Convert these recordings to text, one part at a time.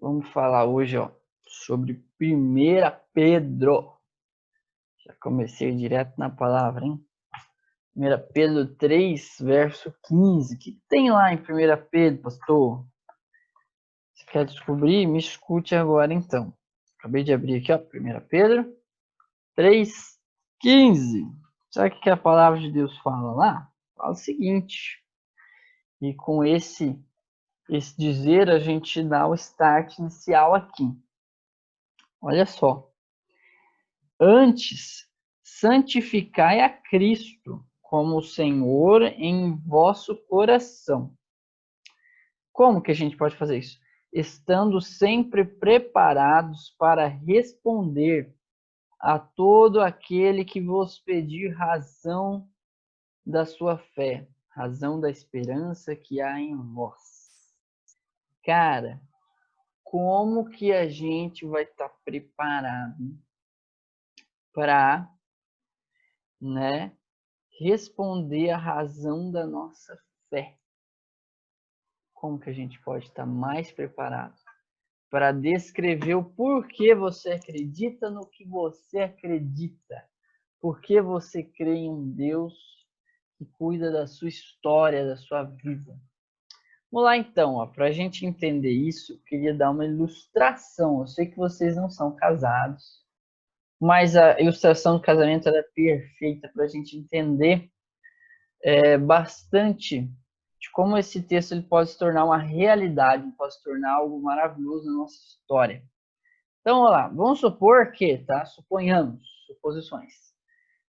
Vamos falar hoje, sobre 1 Pedro. Já comecei direto na palavra, hein? 1 Pedro 3, verso 15. O que tem lá em 1 Pedro, pastor? Se quer descobrir, me escute agora então. Acabei de abrir aqui, 1 Pedro 3, 15. Sabe o que a palavra de Deus fala lá? Fala o seguinte. E com esse dizer, a gente dá o start inicial aqui. Olha só. Antes, santificai a Cristo como Senhor em vosso coração. Como que a gente pode fazer isso? Estando sempre preparados para responder a todo aquele que vos pedir razão da sua fé, razão da esperança que há em vós. Cara, como que a gente vai estar preparado para, né, responder a razão da nossa fé? Como que a gente pode estar mais preparado para descrever o porquê você acredita no que você acredita? Por que você crê em um Deus que cuida da sua história, da sua vida? Vamos lá então, para a gente entender isso, eu queria dar uma ilustração. Eu sei que vocês não são casados, mas a ilustração do casamento é perfeita para a gente entender bastante de como esse texto ele pode se tornar uma realidade, pode se tornar algo maravilhoso na nossa história. Então, vamos lá. Vamos supor que, tá? Suponhamos, suposições.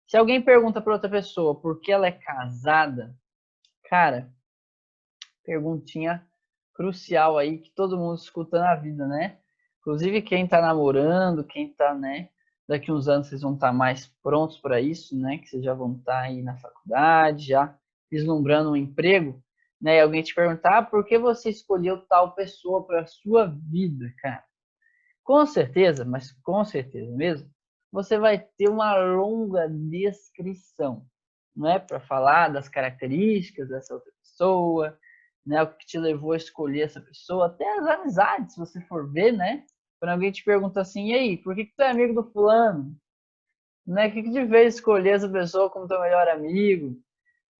Se alguém pergunta para outra pessoa por que ela é casada, cara, perguntinha crucial aí que todo mundo escuta na vida, né? Inclusive quem tá namorando, quem tá, né? Daqui uns anos vocês vão estar mais prontos para isso, né? Que vocês já vão estar aí na faculdade, já vislumbrando um emprego, né? E alguém te perguntar por que você escolheu tal pessoa para a sua vida, cara. Com certeza, mas com certeza mesmo, você vai ter uma longa descrição, não é, para falar das características dessa outra pessoa, né, o que te levou a escolher essa pessoa, até as amizades, se você for ver, né? Quando alguém te pergunta assim, e aí, por que tu é amigo do fulano? Né? O que te fez escolher essa pessoa como teu melhor amigo?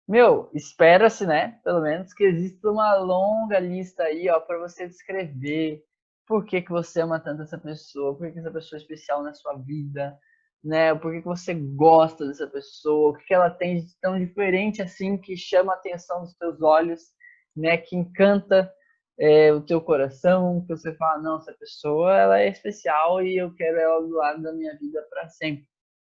Meu, espera-se, né? Pelo menos que exista uma longa lista aí, para você descrever por que que você ama tanto essa pessoa, por que essa pessoa é especial na sua vida, né? Por que que você gosta dessa pessoa, o que ela tem de tão diferente assim que chama a atenção dos teus olhos, né? Que encanta o teu coração, que você fala, não, essa pessoa ela é especial e eu quero ela do lado da minha vida para sempre,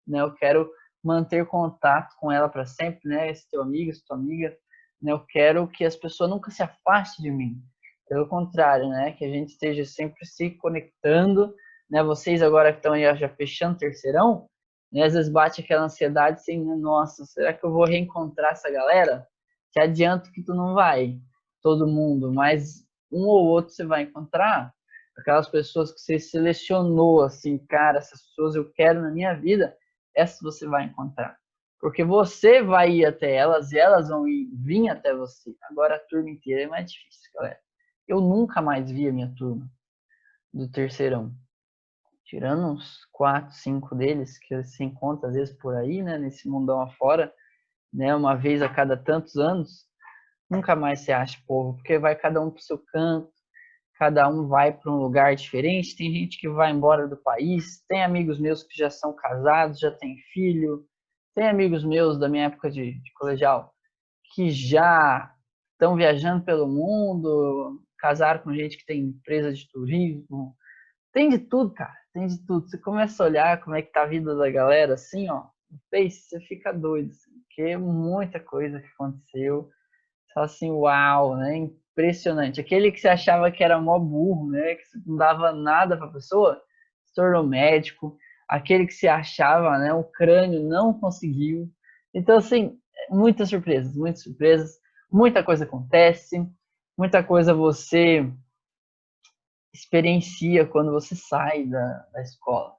né? Eu quero manter contato com ela para sempre, né? Esse teu amigo, essa tua amiga, né? Eu quero que as pessoas nunca se afastem de mim. Pelo contrário, né? Que a gente esteja sempre se conectando, né? Vocês agora que estão aí já fechando o terceirão, né? Às vezes bate aquela ansiedade assim, né? Nossa, será que eu vou reencontrar essa galera? Te adianto que tu não vai, todo mundo, mas um ou outro você vai encontrar. Aquelas pessoas que você selecionou, assim, cara, essas pessoas eu quero na minha vida, essas você vai encontrar. Porque você vai ir até elas e elas vão vir até você. Agora a turma inteira é mais difícil, galera. Eu nunca mais vi a minha turma do terceirão. Tirando uns 4, 5 deles que se encontra às vezes por aí, né, nesse mundão afora, né, uma vez a cada tantos anos, nunca mais se acha povo, porque vai cada um pro seu canto, cada um vai para um lugar diferente, tem gente que vai embora do país, tem amigos meus que já são casados, já têm filho, tem amigos meus da minha época de colegial que já estão viajando pelo mundo, casaram com gente que tem empresa de turismo, tem de tudo, cara, tem de tudo. Você começa a olhar como é que tá a vida da galera, assim, no Face, você fica doido, assim, porque muita coisa que aconteceu, só assim, uau, né? Impressionante. Aquele que você achava que era mó burro, né? Que não dava nada para a pessoa, se tornou médico. Aquele que se achava, né? O crânio não conseguiu. Então, assim, muitas surpresas, muitas surpresas. Muita coisa acontece, muita coisa você experiencia quando você sai da escola.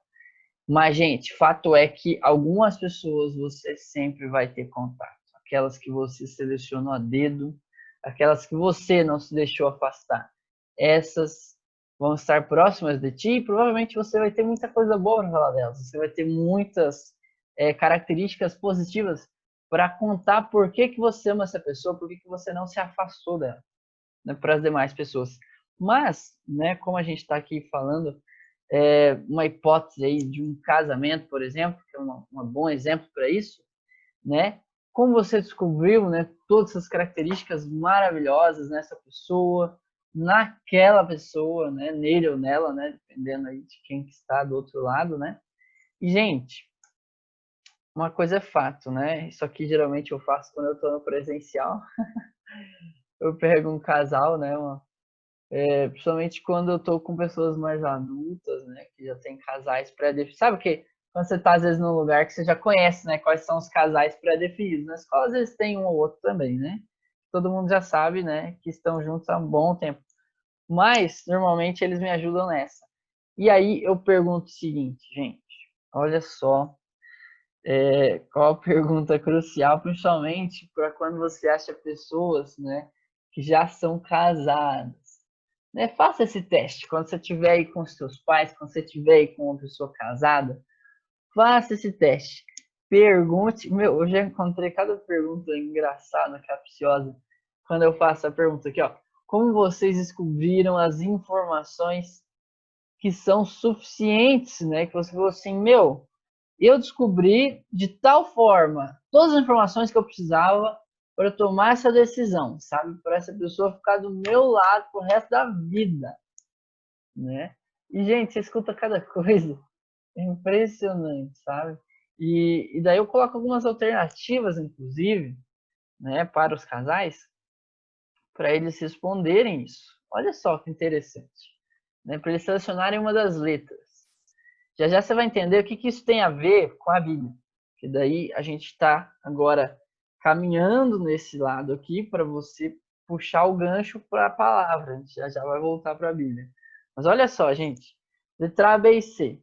Mas, gente, fato é que algumas pessoas você sempre vai ter contato. Aquelas que você selecionou a dedo, aquelas que você não se deixou afastar. Essas vão estar próximas de ti, e provavelmente você vai ter muita coisa boa para falar delas. Você vai ter muitas características positivas para contar por que você ama essa pessoa, por que você não se afastou dela, né, para as demais pessoas. Mas, né, como a gente está aqui falando, uma hipótese aí de um casamento, por exemplo, que é um bom exemplo para isso, né? Como você descobriu, né, todas essas características maravilhosas nessa pessoa, naquela pessoa, né, nele ou nela, né, dependendo aí de quem que está do outro lado, né? E, gente, uma coisa é fato, né? Isso aqui geralmente eu faço quando eu estou no presencial. Eu pego um casal, né, principalmente quando eu tô com pessoas mais adultas, né, que já tem casais pré-definidos. Sabe o que? Quando você tá, às vezes, num lugar que você já conhece, né, quais são os casais pré-definidos. Na escola, às vezes, tem um ou outro também, né? Todo mundo já sabe, né, que estão juntos há um bom tempo. Mas, normalmente, eles me ajudam nessa. E aí, eu pergunto o seguinte, gente, olha só, qual a pergunta crucial, principalmente para quando você acha pessoas, né, que já são casadas, né? Faça esse teste quando você estiver aí com os seus pais, quando você estiver aí com uma pessoa casada, faça esse teste. Pergunte, meu, eu já encontrei cada pergunta engraçada, capciosa, quando eu faço a pergunta aqui, ó. Como vocês descobriram as informações que são suficientes, né? Que você falou assim, meu, eu descobri de tal forma todas as informações que eu precisava para tomar essa decisão, sabe? Para essa pessoa ficar do meu lado pro resto da vida, né? E, gente, você escuta cada coisa, é impressionante, sabe? E daí eu coloco algumas alternativas, inclusive, né, para os casais, para eles responderem isso. Olha só que interessante, né? Para eles selecionarem uma das letras. Já já você vai entender o que isso tem a ver com a Bíblia. Que daí a gente está agora caminhando nesse lado aqui para você puxar o gancho para a palavra. A gente já vai voltar para a Bíblia. Mas olha só, gente. Letra A, B e C.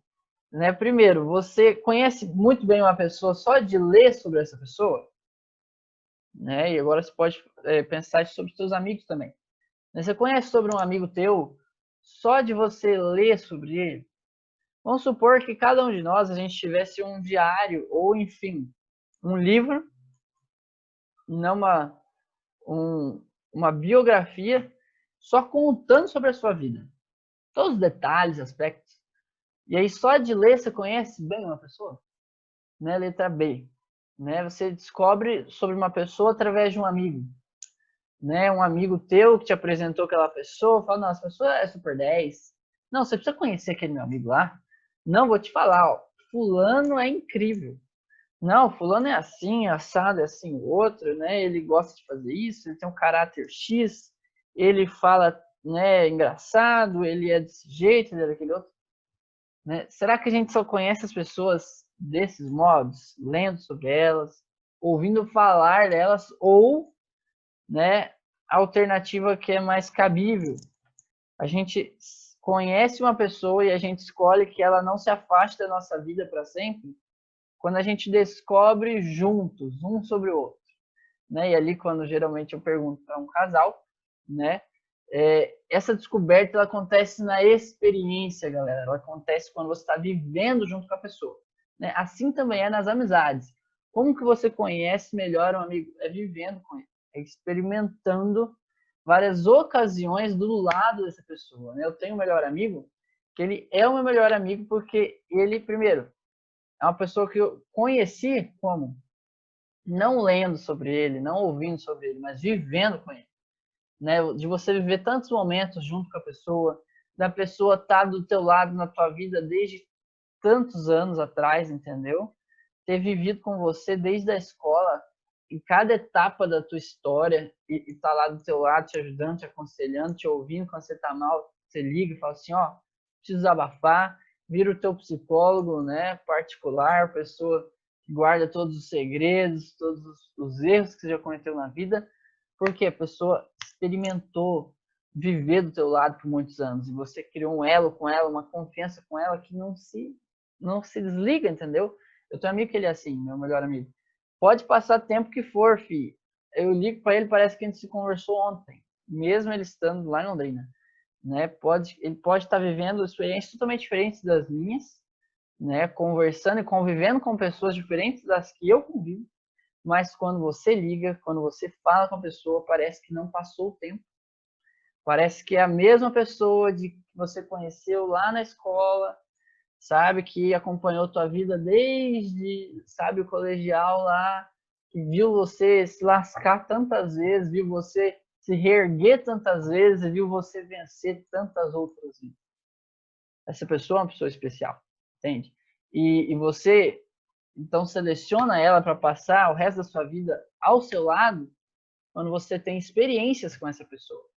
Né? Primeiro, você conhece muito bem uma pessoa só de ler sobre essa pessoa? Né? E agora você pode pensar sobre os seus amigos também. Você conhece sobre um amigo teu só de você ler sobre ele? Vamos supor que cada um de nós a gente tivesse um diário ou, enfim, um livro, não uma biografia, só contando sobre a sua vida. Todos os detalhes, aspectos. E aí só de ler você conhece bem uma pessoa? Né? Letra B. Né? Você descobre sobre uma pessoa através de um amigo. Né? Um amigo teu que te apresentou aquela pessoa, fala, não, essa pessoa é super 10. Não, você precisa conhecer aquele meu amigo lá. Não, vou te falar, ó, fulano é incrível. Não, fulano é assim, assado é assim, o outro, né? Ele gosta de fazer isso, ele tem um caráter X, ele fala, né, engraçado, ele é desse jeito, ele é daquele outro. Né? Será que a gente só conhece as pessoas desses modos, lendo sobre elas, ouvindo falar delas, ou, né, a alternativa que é mais cabível? A gente conhece uma pessoa e a gente escolhe que ela não se afaste da nossa vida para sempre, quando a gente descobre juntos, um sobre o outro, né? E ali, quando geralmente eu pergunto para um casal, né? Essa descoberta ela acontece na experiência, galera. Ela acontece quando você está vivendo junto com a pessoa, né? Assim também é nas amizades. Como que você conhece melhor um amigo? É vivendo com ele, é experimentando várias ocasiões do lado dessa pessoa, né? Eu tenho um melhor amigo que ele é o meu melhor amigo porque ele, primeiro, é uma pessoa que eu conheci como não lendo sobre ele, não ouvindo sobre ele, mas vivendo com ele, né? De você viver tantos momentos junto com a pessoa, da pessoa estar do teu lado na tua vida desde tantos anos atrás, entendeu? Ter vivido com você desde a escola, em cada etapa da tua história, e estar lá do teu lado, te ajudando, te aconselhando, te ouvindo quando você tá mal, você liga e fala assim, ó, preciso desabafar, vira o teu psicólogo, né, particular, pessoa que guarda todos os segredos, todos os erros que você já cometeu na vida, porque a pessoa experimentou viver do teu lado por muitos anos e você criou um elo com ela, uma confiança com ela que não se desliga, entendeu? Eu tenho um amigo que ele é assim, meu melhor amigo. Pode passar tempo que for, fi. Eu ligo para ele, parece que a gente se conversou ontem, mesmo ele estando lá em Londrina. né? Ele pode estar vivendo experiências totalmente diferentes das minhas, né? Conversando e convivendo com pessoas diferentes das que eu convivo, mas quando você liga, quando você fala com a pessoa, parece que não passou o tempo. Parece que é a mesma pessoa que você conheceu lá na escola, sabe, que acompanhou tua vida desde, sabe, o colegial lá, que viu você se lascar tantas vezes, viu você se reerguer tantas vezes, viu você vencer tantas outras vezes. Essa pessoa é uma pessoa especial, entende? E você, então, seleciona ela para passar o resto da sua vida ao seu lado quando você tem experiências com essa pessoa.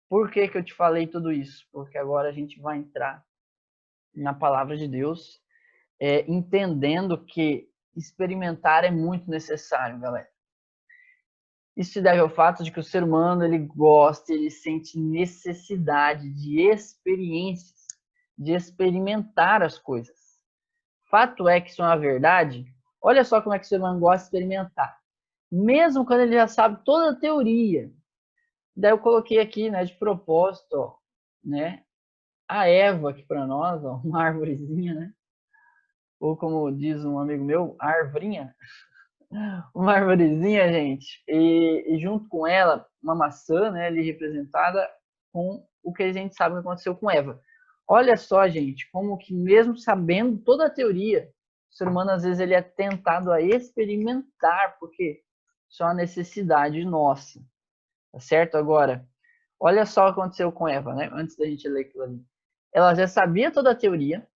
Por que que eu te falei tudo isso? Porque agora a gente vai entrar na palavra de Deus, entendendo que experimentar é muito necessário, galera. Isso se deve ao fato de que o ser humano, ele gosta, ele sente necessidade de experiências, de experimentar as coisas. Fato é que isso é uma verdade. Olha só como é que o ser humano gosta de experimentar. Mesmo quando ele já sabe toda a teoria. Daí eu coloquei aqui, né, de propósito, ó, né, a Eva aqui para nós, ó, uma árvorezinha, né? Ou como diz um amigo meu, a arvorinha. Uma arvorezinha, gente. E junto com ela, uma maçã, né, ali representada com o que a gente sabe que aconteceu com Eva. Olha só, gente, como que mesmo sabendo toda a teoria, o ser humano às vezes ele é tentado a experimentar, porque isso é uma necessidade nossa, tá certo? Agora, olha só o que aconteceu com Eva, né? Antes da gente ler aquilo ali. Ela já sabia toda a teoria,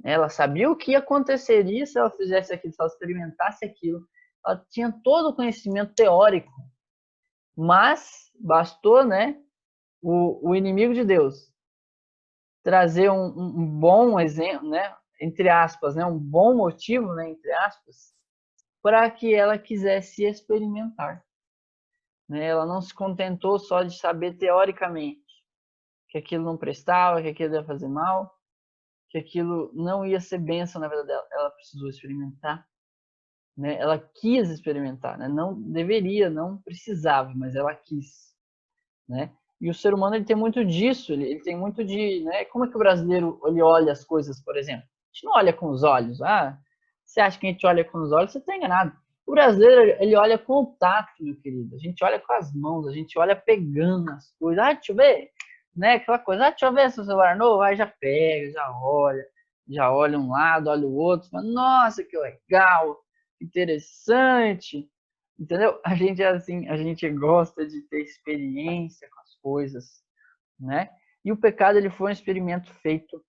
ela sabia o que aconteceria se ela fizesse aquilo, se ela experimentasse aquilo. Ela tinha todo o conhecimento teórico, mas bastou, né, o inimigo de Deus trazer um bom exemplo, né, entre aspas, né, um bom motivo, né, entre aspas, para que ela quisesse experimentar. Né? Ela não se contentou só de saber teoricamente que aquilo não prestava, que aquilo ia fazer mal, que aquilo não ia ser bênção na vida dela. Ela precisou experimentar. Né? Ela quis experimentar, né? Não deveria, não precisava, mas ela quis, né? E o ser humano ele tem muito disso, ele tem muito de, né? Como é que o brasileiro ele olha as coisas, por exemplo? A gente não olha com os olhos. Ah, você acha que a gente olha com os olhos? Você está enganado. O brasileiro ele olha com o tato, meu querido. A gente olha com as mãos, a gente olha pegando as coisas. Ah, deixa eu ver, né? Aquela coisa. Ah, deixa eu ver se o celular novo. Aí já pega, já olha um lado, olha o outro. Fala, nossa, que legal, interessante. Entendeu? A gente é assim, a gente gosta de ter experiência com as coisas, né? E o pecado ele foi um experimento feito,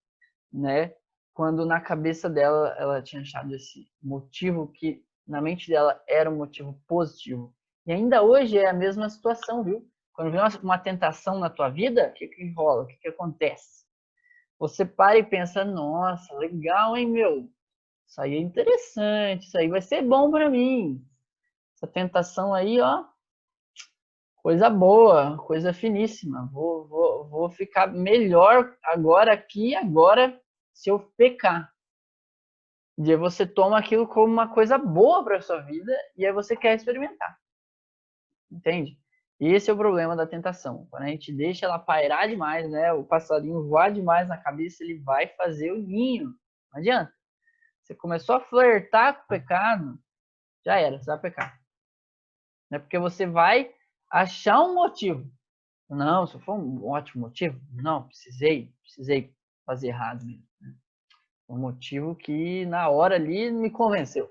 né? Quando na cabeça dela ela tinha achado esse motivo que na mente dela era um motivo positivo. E ainda hoje é a mesma situação, viu? Quando vem uma tentação na tua vida, o que rola? O que acontece? Você para e pensa, nossa, legal, hein, meu? Isso aí é interessante, isso aí vai ser bom para mim. Essa tentação aí, ó, coisa boa, coisa finíssima. Vou ficar melhor agora aqui, agora, se eu pecar. E aí você toma aquilo como uma coisa boa para sua vida e aí você quer experimentar. Entende? Esse é o problema da tentação. Quando a gente deixa ela pairar demais, né? O passarinho voar demais na cabeça, ele vai fazer o ninho. Não adianta. Você começou a flertar com o pecado, já era, você vai pecar. Né? Porque você vai achar um motivo. Não, se for um ótimo motivo, não, precisei fazer errado mesmo. Né? Um motivo que na hora ali me convenceu.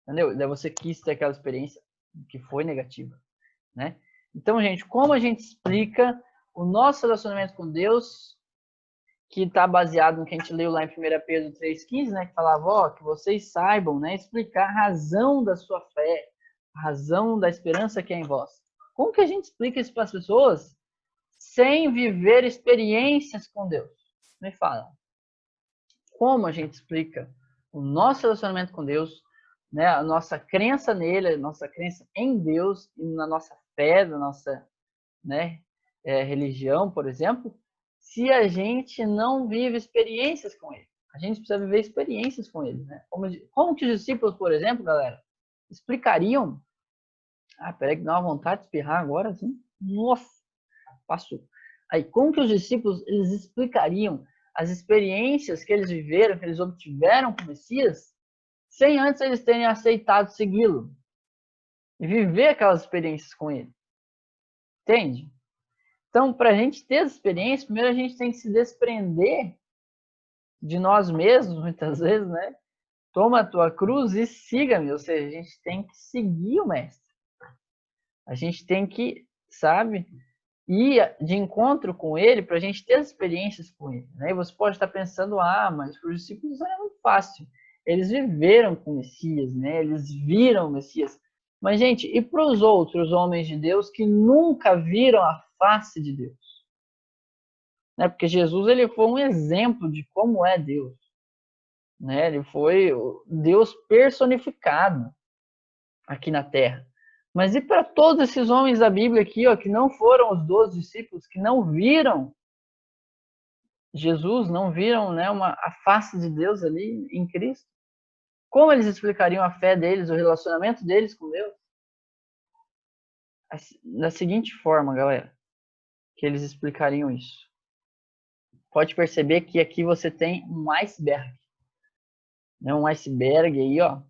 Entendeu? Daí você quis ter aquela experiência que foi negativa. Né? Então, gente, como a gente explica o nosso relacionamento com Deus, que está baseado no que a gente leu lá em 1 Pedro 3,15, né? Que falava, ó, que vocês saibam, né? Explicar a razão da sua fé, a razão da esperança que é em vós. Como que a gente explica isso para as pessoas sem viver experiências com Deus? Me fala. Como a gente explica o nosso relacionamento com Deus, né? A nossa crença nele, a nossa crença em Deus e na nossa fé, na nossa, né, religião, por exemplo, se a gente não vive experiências com ele. A gente precisa viver experiências com ele, né? Como que os discípulos, por exemplo, galera, explicariam? Ah, peraí que dá uma vontade de espirrar agora, assim. Nossa, passou. Aí, como que os discípulos eles explicariam as experiências que eles viveram, que eles obtiveram com o Messias, sem antes eles terem aceitado segui-lo e viver aquelas experiências com ele? Entende? Então, para a gente ter as experiências, primeiro a gente tem que se desprender de nós mesmos, muitas vezes, né? Toma a tua cruz e siga-me. Ou seja, a gente tem que seguir o mestre. A gente tem que, sabe, ir de encontro com ele para a gente ter as experiências com ele. Né? E você pode estar pensando, mas para os discípulos era muito fácil. Eles viveram com o Messias, né? Eles viram o Messias. Mas, gente, e para os outros homens de Deus que nunca viram a face de Deus? Né? Porque Jesus ele foi um exemplo de como é Deus. Né? Ele foi o Deus personificado aqui na Terra. Mas e para todos esses homens da Bíblia aqui, ó, que não foram os 12 discípulos, que não viram Jesus, não viram, né, a face de Deus ali em Cristo? Como eles explicariam a fé deles, o relacionamento deles com Deus? Da seguinte forma, galera, que eles explicariam isso. Pode perceber que aqui você tem um iceberg. Né, um iceberg aí, ó.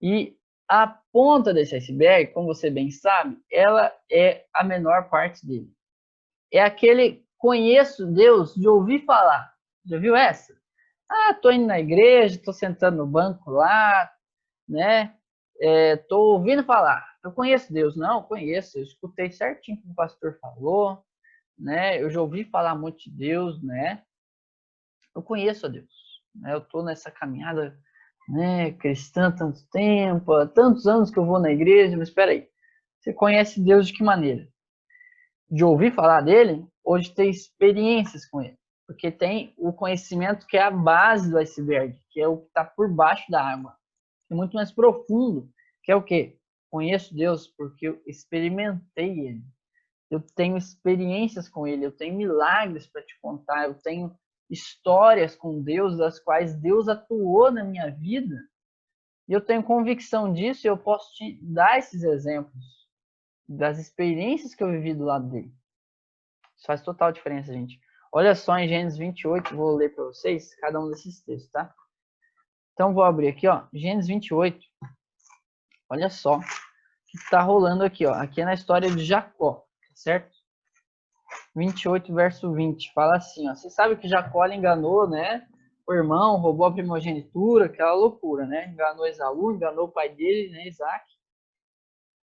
E a ponta desse iceberg, como você bem sabe, ela é a menor parte dele. É aquele conheço Deus de ouvir falar. Já viu essa? Tô indo na igreja, tô sentando no banco lá, né? Tô ouvindo falar. Eu conheço Deus. Não, conheço. Eu escutei certinho o que o pastor falou, né? Eu já ouvi falar muito de Deus, né? Eu conheço a Deus. Né? Eu tô nessa caminhada, né, cristã há tanto tempo, há tantos anos que eu vou na igreja, mas espera aí. Você conhece Deus de que maneira? De ouvir falar dele ou de ter experiências com ele? Porque tem o conhecimento que é a base do iceberg, que é o que está por baixo da água, que é muito mais profundo, que é o quê? Conheço Deus porque eu experimentei ele. Eu tenho experiências com ele, eu tenho milagres para te contar, eu tenho histórias com Deus, das quais Deus atuou na minha vida, e eu tenho convicção disso e eu posso te dar esses exemplos das experiências que eu vivi do lado dele. Isso faz total diferença, gente. Olha só em Gênesis 28, vou ler para vocês cada um desses textos, tá? Então vou abrir aqui, ó, Gênesis 28. Olha só o que está rolando aqui, ó. Aqui é na história de Jacó, certo? 28, verso 20, fala assim, ó. Você sabe que Jacó enganou, né? O irmão, roubou a primogenitura, aquela loucura, né? Enganou Esaú, enganou o pai dele, né? Isaac.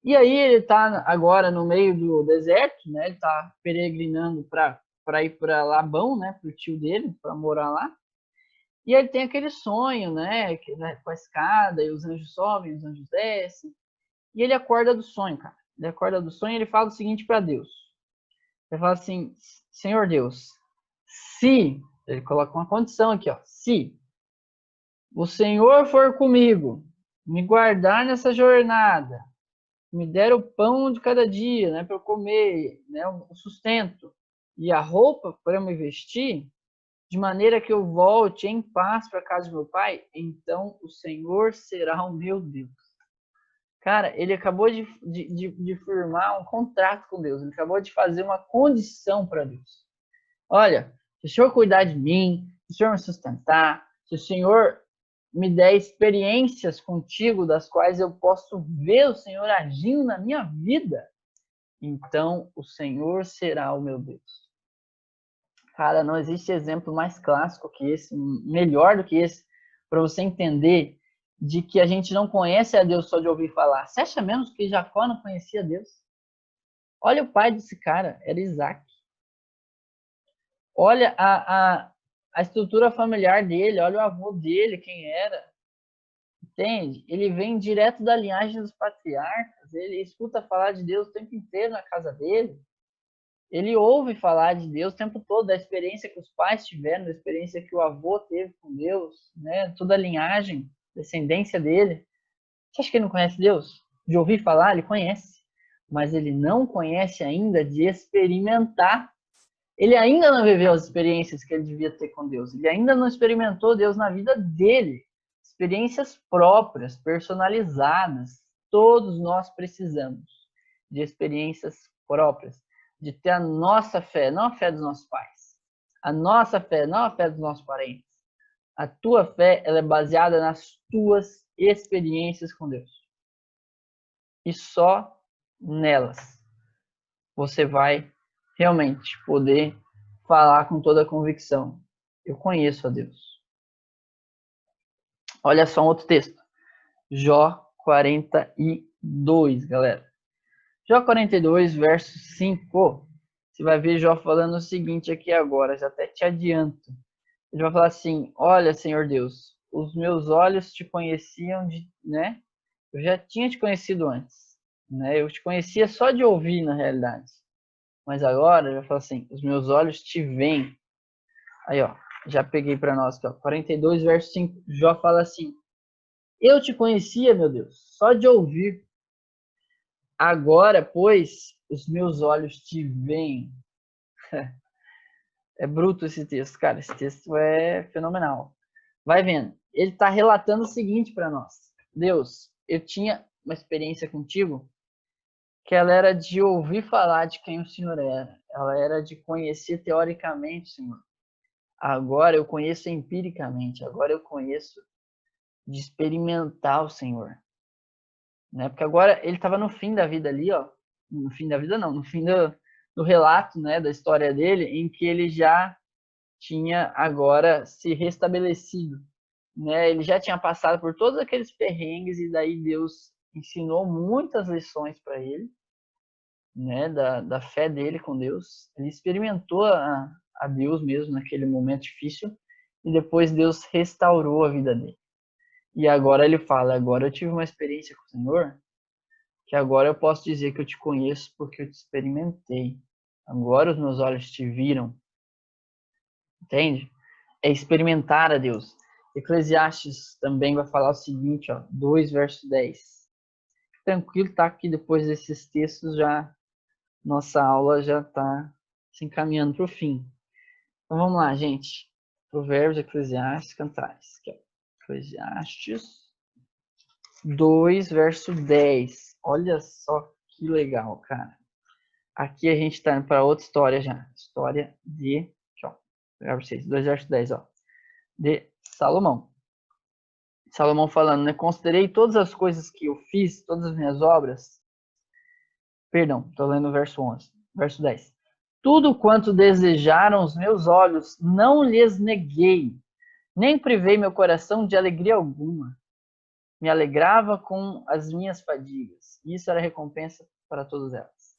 E aí ele está agora no meio do deserto, né? Ele está peregrinando para ir para Labão, né? Para o tio dele, para morar lá. E ele tem aquele sonho, né? Com a escada, e os anjos sobem, os anjos descem. E ele acorda do sonho, cara. Ele acorda do sonho e ele fala o seguinte para Deus. Ele fala assim, Senhor Deus, se, ele coloca uma condição aqui, ó, se o Senhor for comigo, me guardar nessa jornada, me der o pão de cada dia, né, para eu comer, né, o sustento e a roupa para eu me vestir, de maneira que eu volte em paz para a casa de meu pai, então o Senhor será o meu Deus. Cara, ele acabou de firmar um contrato com Deus, ele acabou de fazer uma condição para Deus. Olha, se o Senhor cuidar de mim, se o Senhor me sustentar, se o Senhor me der experiências contigo das quais eu posso ver o Senhor agindo na minha vida, então o Senhor será o meu Deus. Cara, não existe exemplo mais clássico que esse, melhor do que esse, para você entender de que a gente não conhece a Deus só de ouvir falar. Você acha mesmo que Jacó não conhecia Deus? Olha o pai desse cara, era Isaac. Olha a estrutura familiar dele, olha o avô dele, quem era. Entende? Ele vem direto da linhagem dos patriarcas, ele escuta falar de Deus o tempo inteiro na casa dele. Ele ouve falar de Deus o tempo todo, da experiência que os pais tiveram, da experiência que o avô teve com Deus, né? Toda a linhagem, descendência dele. Você acha que ele não conhece Deus? De ouvir falar, ele conhece. Mas ele não conhece ainda de experimentar. Ele ainda não viveu as experiências que ele devia ter com Deus. Ele ainda não experimentou Deus na vida dele. Experiências próprias, personalizadas. Todos nós precisamos de experiências próprias. de ter a nossa fé, não a fé dos nossos pais. A nossa fé, não a fé dos nossos parentes. A tua fé, ela é baseada nas tuas experiências com Deus. E só nelas você vai realmente poder falar com toda a convicção. Eu conheço a Deus. Olha só um outro texto. Jó 42, galera. Jó 42, verso 5. Você vai ver Jó falando o seguinte aqui agora, já até te adianto. Ele vai falar assim: olha, Senhor Deus, os meus olhos te conheciam, né? Eu já tinha te conhecido antes, né? Eu te conhecia só de ouvir, na realidade. Mas agora, ele vai falar assim: os meus olhos te veem. Aí, ó, já peguei para nós aqui, ó. 42, verso 5. Jó fala assim: eu te conhecia, meu Deus, só de ouvir. Agora, pois, os meus olhos te veem. É bruto esse texto, cara. Esse texto é fenomenal. Vai vendo. Ele está relatando o seguinte para nós. Deus, eu tinha uma experiência contigo que ela era de ouvir falar de quem o Senhor era. Ela era de conhecer teoricamente o Senhor. Agora eu conheço empiricamente. Agora eu conheço de experimentar o Senhor. Né? Porque agora ele estava no fim da vida ali, ó. No fim da vida não, no fim do relato, né, da história dele, em que ele já tinha agora se restabelecido, né? Ele já tinha passado por todos aqueles perrengues e daí Deus ensinou muitas lições para ele, né? Da fé dele com Deus. Ele experimentou a Deus mesmo naquele momento difícil e depois Deus restaurou a vida dele. E agora ele fala: agora eu tive uma experiência com o Senhor, que agora eu posso dizer que eu te conheço porque eu te experimentei. Agora os meus olhos te viram. Entende? É experimentar a Deus. Eclesiastes também vai falar o seguinte, ó, 2 verso 10. Tranquilo, tá? Que depois desses textos já nossa aula já está se encaminhando para o fim. Então vamos lá, gente. Provérbios, Eclesiastes, Cantares. Aqui, ó. Eclesiastes 2 verso 10. Olha só que legal, cara. Aqui a gente está indo para outra história já. História de... Aqui, ó. Vou pegar para vocês. 2 verso 10, ó. De Salomão. Salomão falando, né? Considerei todas as coisas que eu fiz, todas as minhas obras. Perdão, estou lendo o verso 11. Verso 10. Tudo quanto desejaram os meus olhos, não lhes neguei, nem privei meu coração de alegria alguma. Me alegrava com as minhas fadigas. Isso era recompensa para todas elas.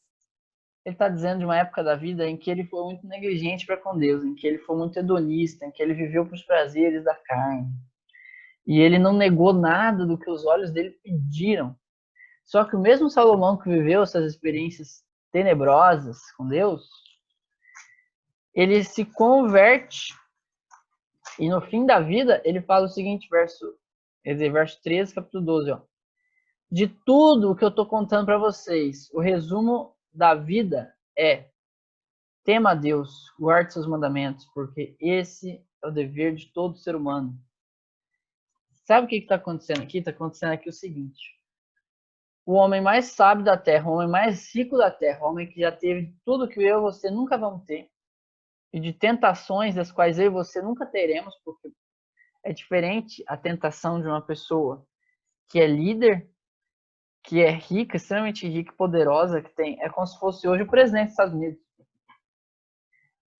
Ele está dizendo de uma época da vida em que ele foi muito negligente para com Deus, em que ele foi muito hedonista, em que ele viveu para os prazeres da carne. E ele não negou nada do que os olhos dele pediram. Só que o mesmo Salomão que viveu essas experiências tenebrosas com Deus, ele se converte e no fim da vida ele fala o seguinte, verso 13, capítulo 12, ó. De tudo o que eu estou contando para vocês, o resumo da vida é: tema a Deus, guarde seus mandamentos, porque esse é o dever de todo ser humano. Sabe o que está acontecendo aqui? Está acontecendo aqui o seguinte: o homem mais sábio da terra, o homem mais rico da terra, o homem que já teve tudo que eu e você nunca vamos ter, e de tentações das quais eu e você nunca teremos, porque é diferente a tentação de uma pessoa que é líder, que é rica, extremamente rica e poderosa, que tem, é como se fosse hoje o presidente dos Estados Unidos.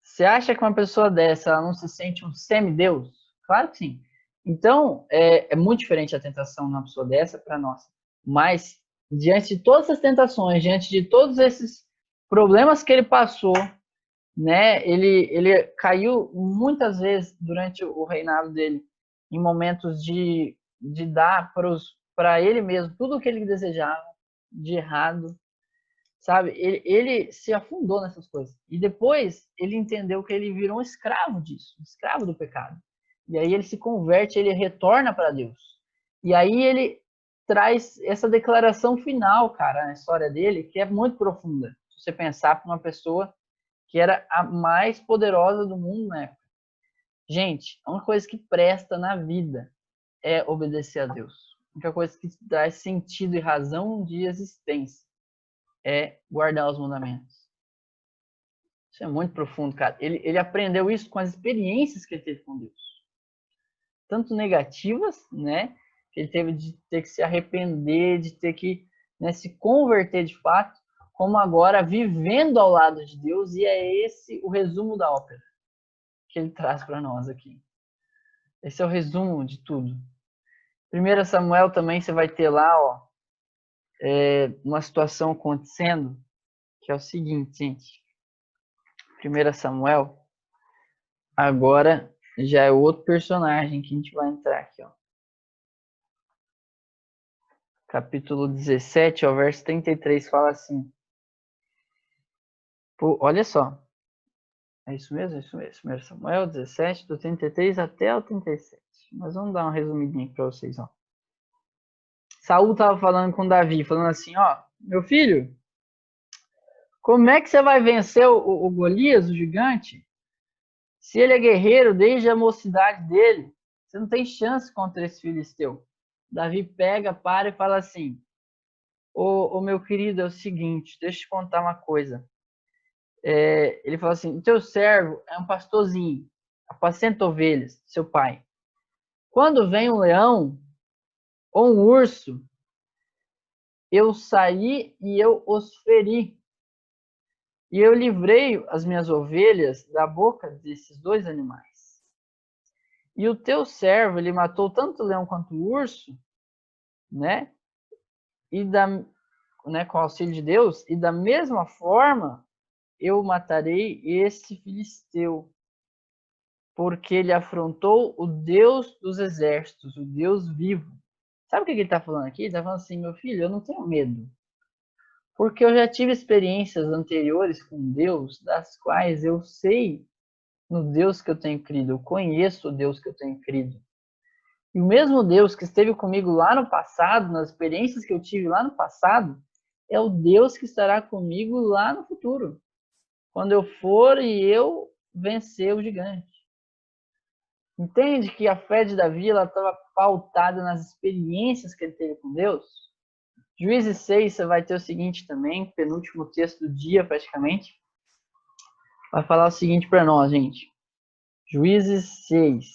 Você acha que uma pessoa dessa ela não se sente um semideus? Claro que sim. Então, é muito diferente a tentação de uma pessoa dessa para nós. Mas, diante de todas essas tentações, diante de todos esses problemas que ele passou, né, ele caiu muitas vezes durante o reinado dele, em momentos de dar para ele mesmo tudo o que ele desejava, de errado, sabe? Ele se afundou nessas coisas. E depois ele entendeu que ele virou um escravo disso, um escravo do pecado. E aí ele se converte, ele retorna para Deus. E aí ele traz essa declaração final, cara, na história dele, que é muito profunda. Se você pensar para uma pessoa que era a mais poderosa do mundo na época. Gente, a única coisa que presta na vida é obedecer a Deus. A única coisa que traz sentido e razão de existência é guardar os mandamentos. Isso é muito profundo, cara. Ele aprendeu isso com as experiências que ele teve com Deus. Tanto negativas, né? Que ele teve de ter que se arrepender, de ter que, né, se converter de fato, como agora vivendo ao lado de Deus. E é esse o resumo da ópera que ele traz para nós aqui. Esse é o resumo de tudo. 1 Samuel também você vai ter lá, ó, uma situação acontecendo, que é o seguinte, gente. 1 Samuel, agora já é outro personagem que a gente vai entrar aqui, ó. Capítulo 17, ó, verso 33, fala assim. Pô, olha só. É isso mesmo, é isso mesmo. 1 Samuel 17, do 33 até o 37. Mas vamos dar um resumidinho aqui para vocês, ó. Saul estava falando com Davi, falando assim, ó, meu filho, como é que você vai vencer o Golias, o gigante? Se ele é guerreiro desde a mocidade dele, você não tem chance contra esse filisteu. Davi pega, para e fala assim, ô meu querido, é o seguinte, deixa eu te contar uma coisa. Ele fala assim, o teu servo é um pastorzinho, apacenta ovelhas, seu pai. Quando vem um leão ou um urso, eu saí e eu os feri. E eu livrei as minhas ovelhas da boca desses dois animais. E o teu servo, ele matou tanto o leão quanto o urso, né? Com o auxílio de Deus, e da mesma forma eu matarei esse filisteu, porque ele afrontou o Deus dos exércitos, o Deus vivo. Sabe o que ele está falando aqui? Ele está falando assim, meu filho, eu não tenho medo, porque eu já tive experiências anteriores com Deus, das quais eu sei no Deus que eu tenho crido, eu conheço o Deus que eu tenho crido. E o mesmo Deus que esteve comigo lá no passado, nas experiências que eu tive lá no passado, é o Deus que estará comigo lá no futuro, quando eu for e eu vencer o gigante. Entende que a fé de Davi estava pautada nas experiências que ele teve com Deus? Juízes 6, você vai ter o seguinte também, penúltimo texto do dia praticamente, vai falar o seguinte para nós, gente. Juízes 6.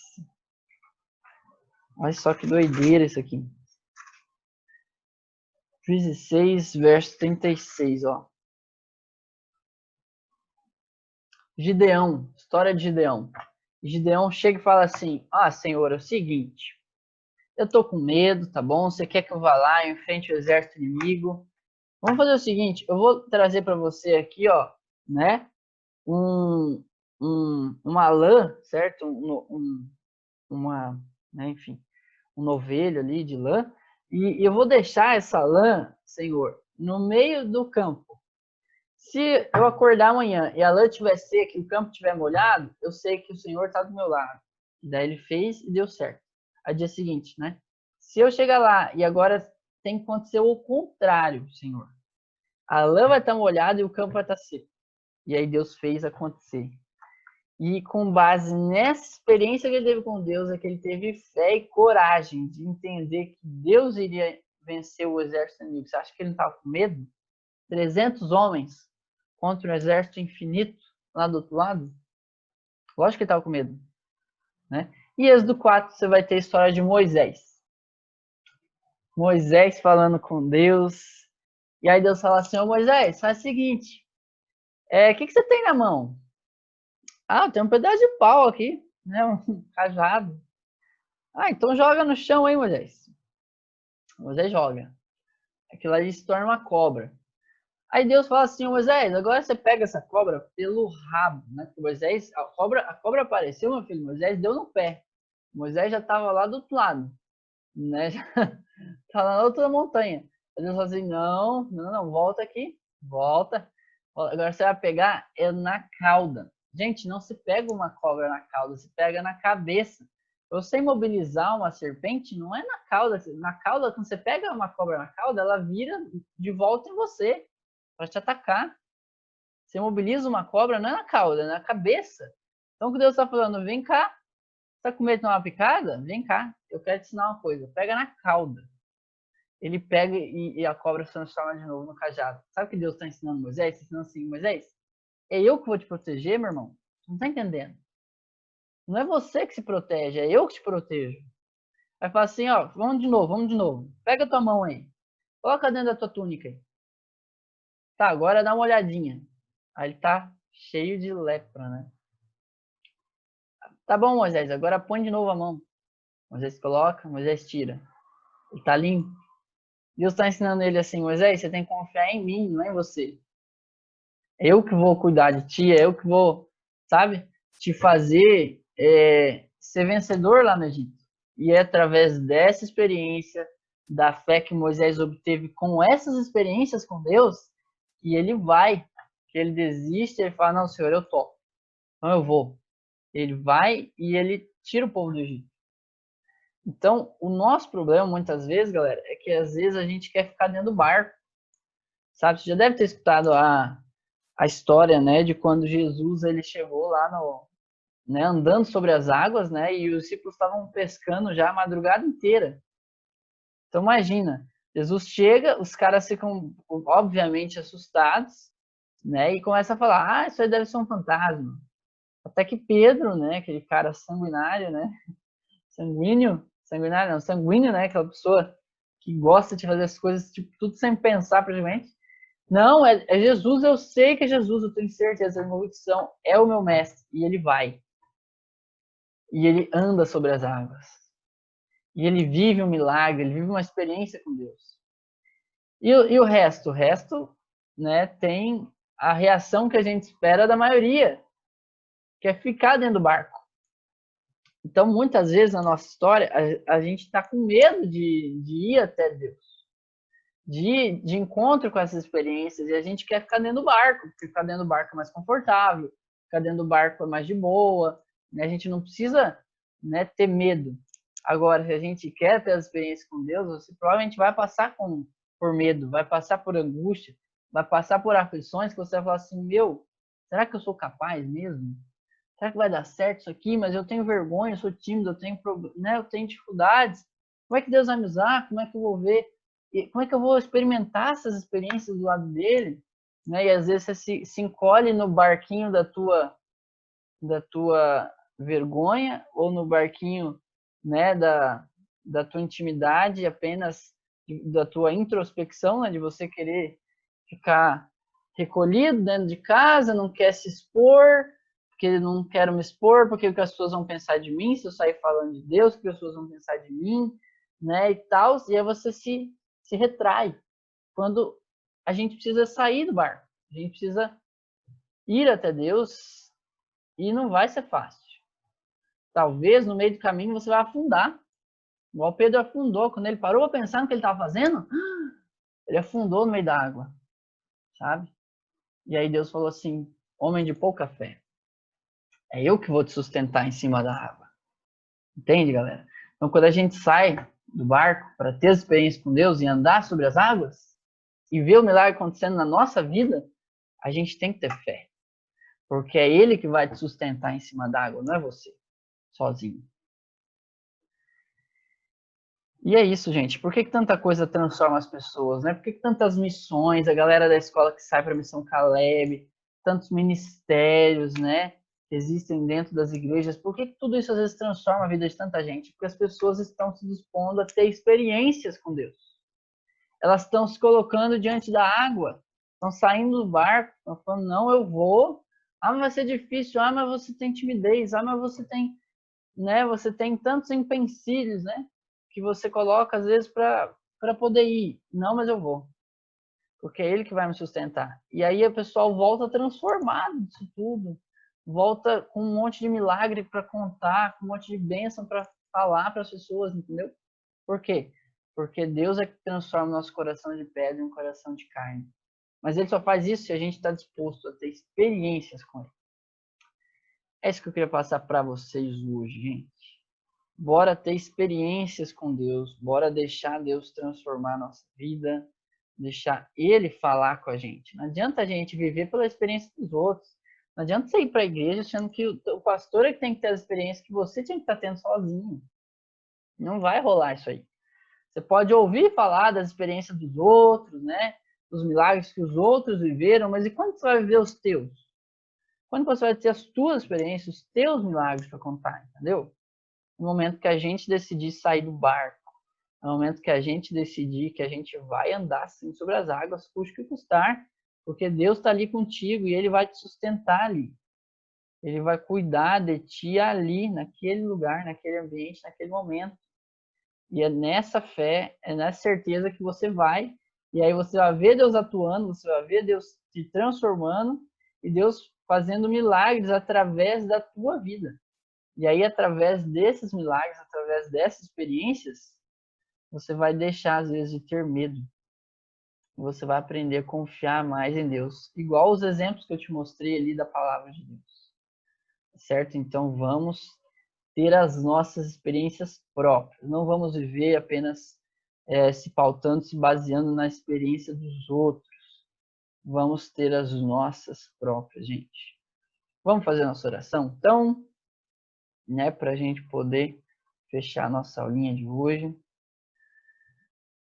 Olha só que doideira isso aqui. Juízes 6, verso 36, ó. Gideão, história de Gideão. Gideão chega e fala assim, Senhor, é o seguinte, eu tô com medo, tá bom? Você quer que eu vá lá e enfrente o exército inimigo? Vamos fazer o seguinte, eu vou trazer para você aqui, ó, né, uma lã, certo? Enfim, um novelho ali de lã, e eu vou deixar essa lã, Senhor, no meio do campo. Se eu acordar amanhã e a lã estiver seca e o campo estiver molhado, eu sei que o Senhor está do meu lado. Daí ele fez e deu certo. Aí dia seguinte, né? Se eu chegar lá e agora tem que acontecer o contrário, Senhor. A lã vai estar molhada e o campo vai estar seco. E aí Deus fez acontecer. E com base nessa experiência que ele teve com Deus, é que ele teve fé e coragem de entender que Deus iria vencer o exército inimigo. Você acha que ele não estava com medo? 300 homens contra um exército infinito lá do outro lado? Lógico que ele estava com medo, né? E Êxodo 4, você vai ter a história de Moisés. Moisés falando com Deus. E aí Deus fala assim, ô Moisés, faz o seguinte. O que você tem na mão? Tem um pedaço de pau aqui, né? Um cajado. Então joga no chão aí, Moisés. Moisés joga. Aquilo ali se torna uma cobra. Aí Deus fala assim, Moisés, agora você pega essa cobra pelo rabo, né? Porque Moisés, a cobra apareceu, meu filho, Moisés deu no pé. Moisés já estava lá do outro lado, né? Já tá lá na outra montanha. Aí Deus fala assim, não, volta aqui, volta. Agora você vai pegar na cauda. Gente, não se pega uma cobra na cauda, se pega na cabeça. Pra você imobilizar uma serpente, não é na cauda. Na cauda, quando você pega uma cobra na cauda, ela vira de volta em você para te atacar. Você mobiliza uma cobra não é na cauda, é na cabeça. Então, o que Deus está falando, vem cá, está com medo de tomar uma picada? Vem cá, eu quero te ensinar uma coisa. Pega na cauda. Ele pega e a cobra se transforma de novo no cajado. Sabe o que Deus está ensinando Moisés? Está ensinando assim, Moisés, É eu que vou te proteger, meu irmão. Você não tá entendendo. Não é você que se protege, é eu que te protejo. Aí fala assim, ó, vamos de novo, vamos de novo. Pega a tua mão aí. Coloca dentro da tua túnica aí. Tá, agora dá uma olhadinha. Aí ele tá cheio de lepra, né? Tá bom, Moisés, agora põe de novo a mão. Moisés coloca, Moisés tira. Ele tá limpo. Deus está ensinando ele assim, Moisés, você tem que confiar em mim, não é em você. É eu que vou cuidar de ti, é eu que vou, sabe, te fazer ser vencedor lá no Egito. E é através dessa experiência, da fé que Moisés obteve com essas experiências com Deus, que ele vai, que ele desiste, ele fala, não, Senhor, eu topo. Então eu vou. Ele vai e ele tira o povo do Egito. Então, o nosso problema, muitas vezes, galera, é que às vezes a gente quer ficar dentro do barco, sabe? Você já deve ter escutado a história, né, de quando Jesus ele chegou lá no, né, andando sobre as águas, né, e os discípulos estavam pescando já a madrugada inteira. Então, imagina, Jesus chega, os caras ficam, obviamente, assustados, né, e começa a falar, isso aí deve ser um fantasma. Até que Pedro, né, aquele cara sanguinário, né, sanguinário não, sanguíneo, né? Aquela pessoa que gosta de fazer as coisas, tipo, tudo sem pensar praticamente. Não, é Jesus, eu sei que é Jesus, eu tenho certeza, a minha convicção é o meu mestre. E ele vai. E ele anda sobre as águas. E ele vive um milagre, ele vive uma experiência com Deus. E o resto? O resto, né, tem a reação que a gente espera da maioria, que é ficar dentro do barco. Então, muitas vezes na nossa história, a gente está com medo de ir até Deus, de encontro com essas experiências, e a gente quer ficar dentro do barco, porque ficar dentro do barco é mais confortável, ficar dentro do barco é mais de boa, né? A gente não precisa, né, ter medo. Agora, se a gente quer ter as experiências com Deus, você provavelmente vai passar por medo, vai passar por angústia, vai passar por aflições que você vai falar assim, meu, será que eu sou capaz mesmo? Será que vai dar certo isso aqui? Mas eu tenho vergonha, eu sou tímido, eu tenho dificuldades. Como é que Deus vai me usar? Como é que eu vou ver? Como é que eu vou experimentar essas experiências do lado dele? Né? E às vezes você se encolhe no barquinho da tua vergonha ou no barquinho, né, da tua intimidade, apenas da tua introspecção, né, de você querer ficar recolhido dentro de casa, não quer se expor, porque não quero me expor, porque o que as pessoas vão pensar de mim, se eu sair falando de Deus, o que as pessoas vão pensar de mim, né, e tal, e aí você se retrai. Quando a gente precisa sair do barco, a gente precisa ir até Deus e não vai ser fácil. Talvez no meio do caminho você vai afundar, igual Pedro afundou, quando ele parou a pensar no que ele estava fazendo, ele afundou no meio da água, sabe? E aí Deus falou assim, homem de pouca fé, é eu que vou te sustentar em cima da água. Entende, galera? Então, quando a gente sai do barco para ter as experiências com Deus e andar sobre as águas e ver o milagre acontecendo na nossa vida, a gente tem que ter fé. Porque é Ele que vai te sustentar em cima da água, não é você, sozinho. E é isso, gente. Por que tanta coisa transforma as pessoas, né? Por que tantas missões, a galera da escola que sai para a Missão Caleb, tantos ministérios, né? Que existem dentro das igrejas. Por que tudo isso às vezes transforma a vida de tanta gente? Porque as pessoas estão se dispondo a ter experiências com Deus. Elas estão se colocando diante da água, estão saindo do barco, estão falando, não, eu vou. Ah, mas vai ser difícil. Ah, mas você tem timidez. Ah, mas você tem, né? Você tem tantos empecilhos, né? Que você coloca às vezes para poder ir. Não, mas eu vou. Porque é ele que vai me sustentar. E aí o pessoal volta transformado disso tudo. Volta com um monte de milagre para contar, com um monte de bênção para falar para as pessoas, entendeu? Por quê? Porque Deus é que transforma o nosso coração de pedra em um coração de carne. Mas ele só faz isso se a gente está disposto a ter experiências com ele. É isso que eu queria passar para vocês hoje, gente. Bora ter experiências com Deus, bora deixar Deus transformar a nossa vida, deixar Ele falar com a gente. Não adianta a gente viver pela experiência dos outros. Não adianta você ir para a igreja achando que o pastor é que tem que ter as experiências que você tinha que estar tendo sozinho. Não vai rolar isso aí. Você pode ouvir falar das experiências dos outros, né? Dos milagres que os outros viveram, mas e quando você vai viver os teus? Quando você vai ter as tuas experiências, os teus milagres para contar, entendeu? No momento que a gente decidir sair do barco, no momento que a gente decidir que a gente vai andar assim sobre as águas, custe o que custar, porque Deus está ali contigo e Ele vai te sustentar ali. Ele vai cuidar de ti ali, naquele lugar, naquele ambiente, naquele momento. E é nessa fé, é nessa certeza que você vai, e aí você vai ver Deus atuando, você vai ver Deus te transformando e Deus fazendo milagres através da tua vida. E aí, através desses milagres, através dessas experiências, você vai deixar, às vezes, de ter medo. Você vai aprender a confiar mais em Deus. Igual os exemplos que eu te mostrei ali da palavra de Deus. Certo? Então, vamos ter as nossas experiências próprias. Não vamos viver apenas se pautando, se baseando na experiência dos outros. Vamos ter as nossas próprias, gente. Vamos fazer nossa oração? Então, né, para a gente poder fechar a nossa aulinha de hoje.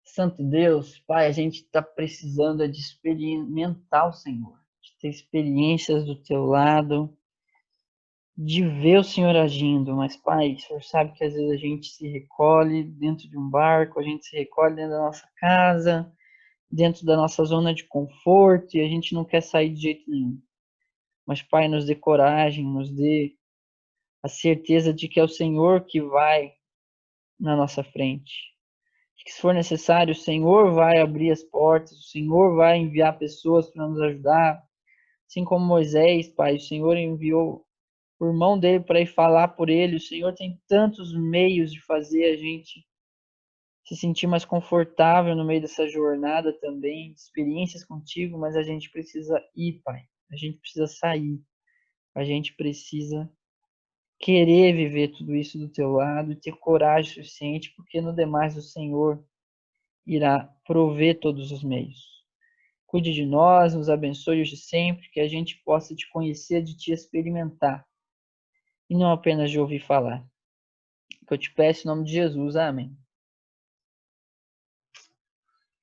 Santo Deus, Pai, a gente está precisando de experimentar o Senhor, de ter experiências do Teu lado, de ver o Senhor agindo. Mas, Pai, o Senhor sabe que às vezes a gente se recolhe dentro de um barco, a gente se recolhe dentro da nossa casa, dentro da nossa zona de conforto, e a gente não quer sair de jeito nenhum. Mas, Pai, nos dê coragem, nos dê a certeza de que é o Senhor que vai na nossa frente. Que se for necessário, o Senhor vai abrir as portas, o Senhor vai enviar pessoas para nos ajudar. Assim como Moisés, Pai, o Senhor enviou o irmão dele para ir falar por ele. O Senhor tem tantos meios de fazer a gente se sentir mais confortável no meio dessa jornada também, experiências contigo, mas a gente precisa ir, Pai. A gente precisa sair. A gente precisa querer viver tudo isso do teu lado e ter coragem suficiente, porque no demais o Senhor irá prover todos os meios. Cuide de nós, nos abençoe hoje sempre, que a gente possa te conhecer, de te experimentar, e não apenas de ouvir falar. Que eu te peço em nome de Jesus, amém.